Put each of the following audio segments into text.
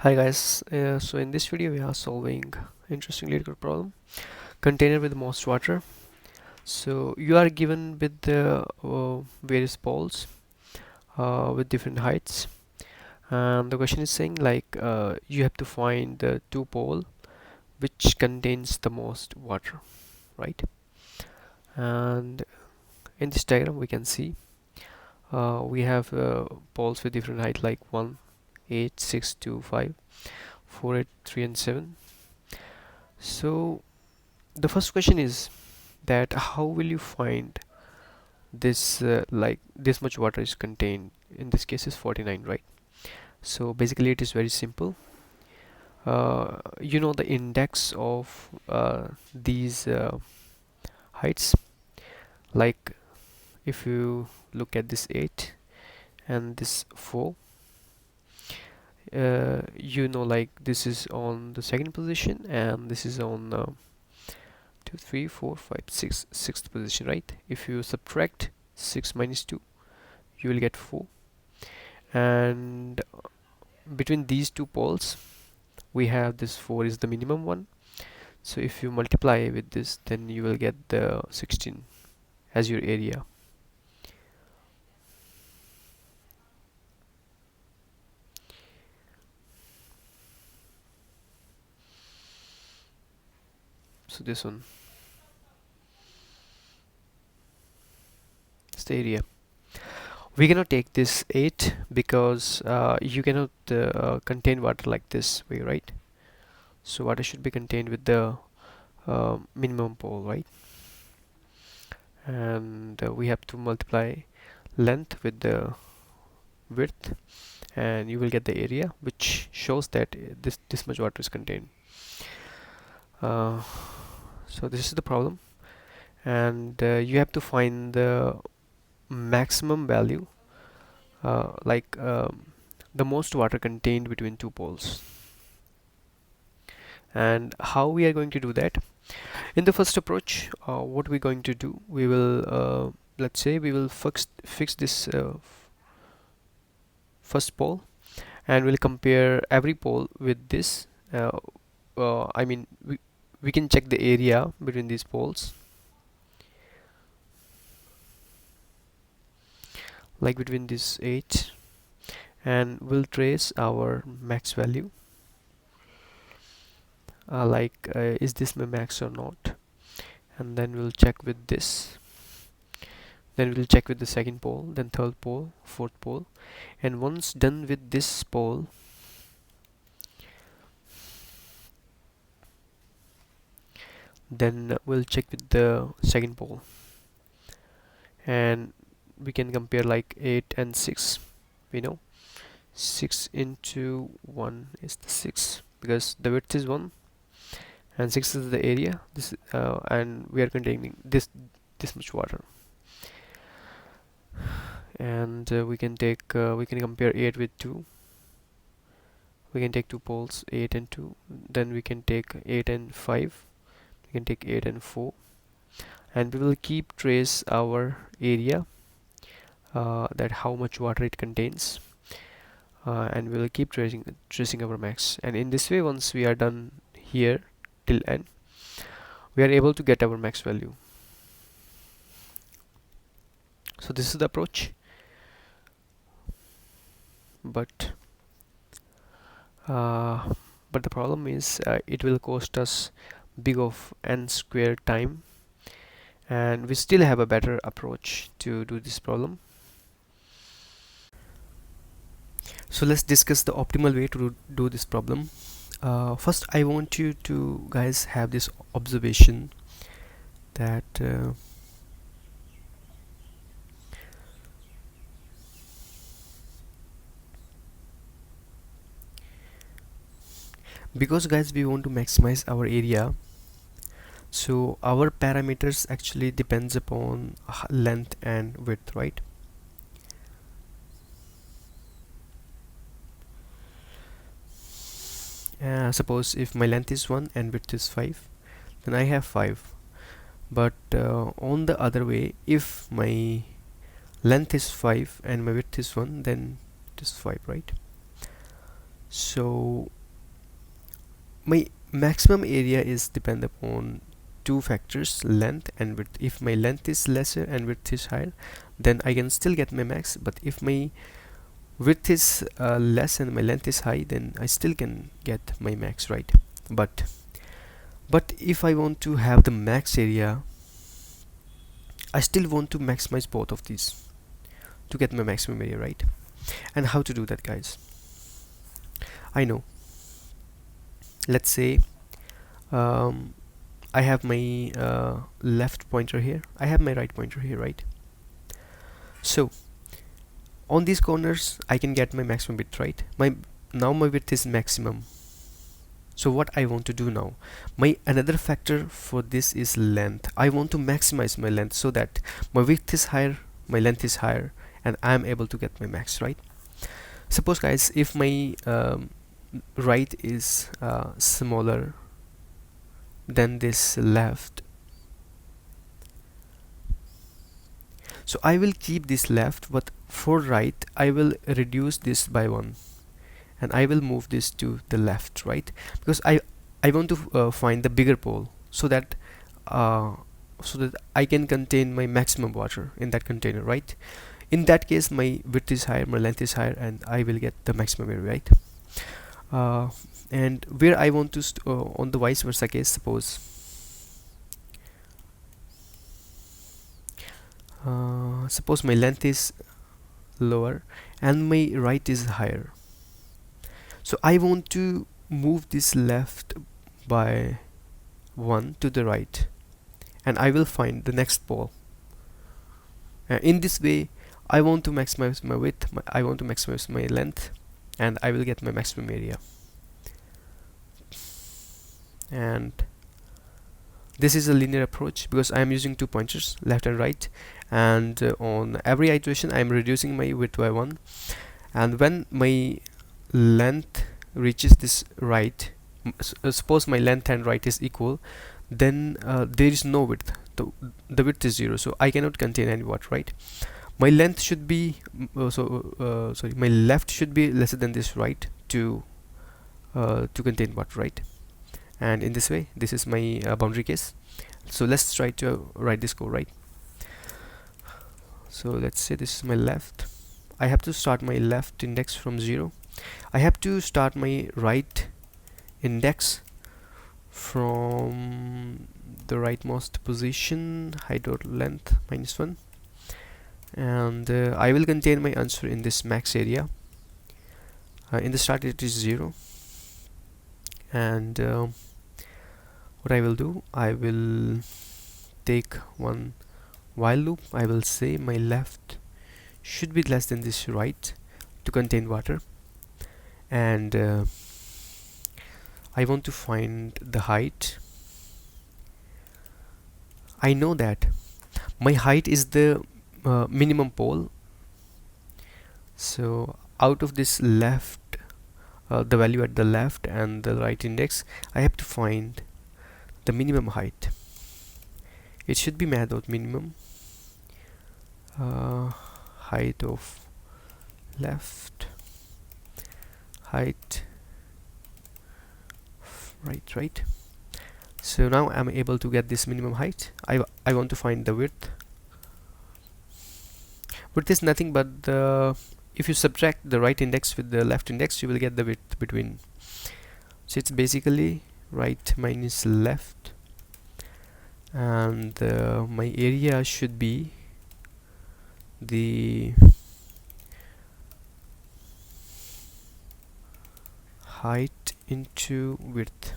Hi guys, so in this video we are solving interesting Leetcode problem, container with most water. So you are given with the various poles with different heights, and the question is saying like you have to find the two pole which contains the most water, right? And in this diagram we can see we have poles with different height like 1, 8, 6, 2, 5, 4, 8, 3 and 7. So the first question is that how will you find this like this much water is contained, in this case is 49, right? So basically it is very simple. You know the index of these heights, like if you look at this 8 and this 4, you know like this is on the second position and this is on 2, 3, 4, 5, 6, sixth position, right? If you subtract 6 minus 2, you will get 4. And between these two poles, we have this 4 is the minimum one. So if you multiply with this, then you will get the 16 as your area. So this one is the area. We cannot take this 8 because you cannot contain water like this way, right? So water should be contained with the minimum pole, right? And we have to multiply length with the width, and you will get the area, which shows that this much water is contained. uh, so this is the problem, and you have to find the maximum value, like the most water contained between two poles. And how we are going to do that? In the first approach, what we're going to do, we will let's say we will fix this first pole, and we'll compare every pole with this. I mean, we can check the area between these poles, like between this 8, and we'll trace our max value, like is this my max or not, and then we'll check with this, then we'll check with the second pole, then third pole, fourth pole, and once done with this pole, then we'll check with the second pole, and we can compare like 8 and 6. We know 6 into 1 is the 6, because the width is 1 and 6 is the area. This and we are containing this much water. And we can compare 8 with 2. We can take two poles, 8 and 2. Then we can take 8 and 5. We can take 8 and 4, and we will keep trace our area, that how much water it contains, and we will keep tracing our max. And in this way, once we are done here till end, we are able to get our max value. So this is the approach, but uh, but the problem is it will cost us big of n square time, and we still have a better approach to do this problem. So let's discuss the optimal way to do this problem. First I want you to guys have this observation that because guys we want to maximize our area, so our parameters actually depends upon length and width, right? Suppose if my length is 1 and width is 5, then I have 5. But on the other way, if my length is 5 and my width is 1, then it is 5, right? So my maximum area is depend upon two factors, length and width. If my length is lesser and width is higher, then I can still get my max. But if my width is less and my length is high, then I still can get my max, right? but but if I want to have the max area, I still want to maximize both of these to get my maximum area, right? And how to do that, guys? I know. Let's say um, I have my left pointer here, I have my right pointer here, right? So on these corners I can get my maximum width, right? Now my width is maximum. So what I want to do now, my another factor for this is length. I want to maximize my length so that my width is higher, my length is higher, and I'm able to get my max, right? Suppose, guys, if my right is smaller than this left, so I will keep this left, but for right I will reduce this by 1 and I will move this to the left, right? Because I want to find the bigger pole so that uh, I can contain my maximum water in that container, right? In that case, my width is higher, my length is higher, and I will get the maximum area, right? uh, and where I want to on the vice versa case, suppose my length is lower and my right is higher, so I want to move this left by 1 to the right and I will find the next pole. In this way I want to maximize my width, I want to maximize my length, and I will get my maximum area. And this is a linear approach because I am using two pointers, left and right, and on every iteration I am reducing my width by 1, and when my length reaches this right, suppose my length and right is equal, then there is no width, the width is 0, so I cannot contain any water, right? My length should be sorry, my left should be lesser than this right to contain water, right? And in this way, this is my boundary case. So let's try to write this code, right? So let's say this is my left. I have to start my left index from 0. I have to start my right index from the rightmost position, height or length -1, and I will contain my answer in this max area. In the start it is 0, and what I will do, I will take one while loop. I will say my left should be less than this right to contain water, and I want to find the height. I know that my height is the minimum pole, so out of this left, the value at the left and the right index, I have to find the minimum height. It should be math dot minimum height of left, height right. So now I'm able to get this minimum height. I want to find the width. Width is nothing but the, if you subtract the right index with the left index, you will get the width between. So it's basically right minus left, and my area should be the height into width.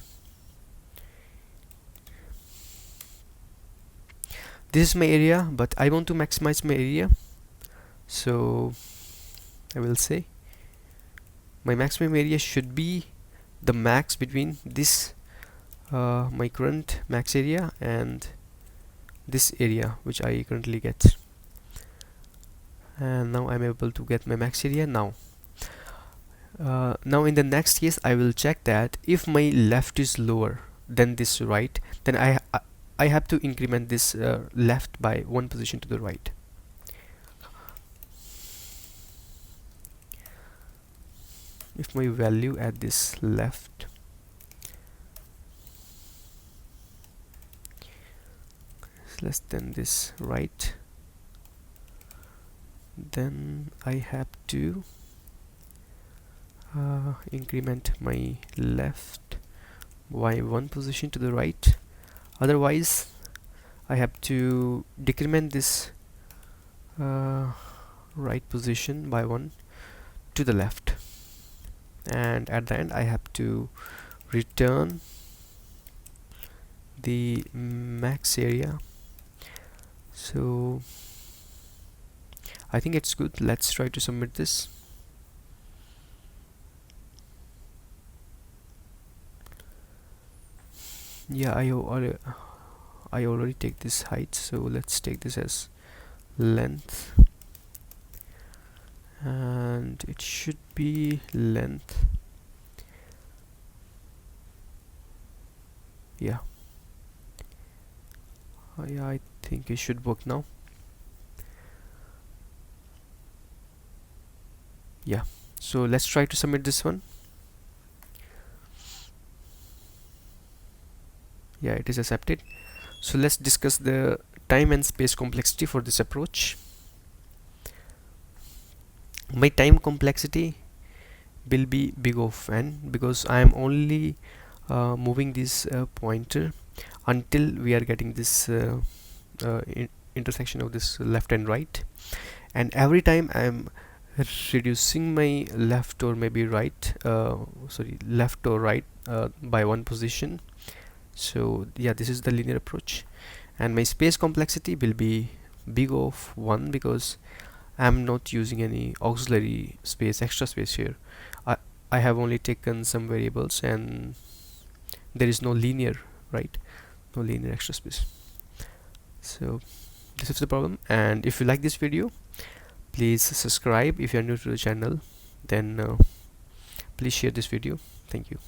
This is my area, but I want to maximize my area, so I will say my maximum area should be the max between this my current max area and this area which I currently get, and now I'm able to get my max area. Now in the next case I will check that if my left is lower than this right, then I have to increment this left by 1 position to the right. if my value at this left is less than this right, then I have to increment my left by one position to the right. Otherwise I have to decrement this right position by one to the left, and at the end I have to return the max area. So I think it's good. Let's try to submit this. Yeah, I already take this height, so let's take this as length, and it should be length. Yeah, yeah, I think it should work now. Yeah, so let's try to submit this one. Yeah, it is accepted. So let's discuss the time and space complexity for this approach. My time complexity will be big of n because I am only moving this pointer until we are getting this intersection of this left and right, and every time I am reducing my left or maybe right left or right by one position. So yeah, this is the linear approach, and my space complexity will be big of 1 because I'm not using any auxiliary space, extra space here. I I have only taken some variables, and there is no linear, right? No linear extra space. So this is the problem. And if you like this video, please subscribe. If you are new to the channel, then please share this video. Thank you.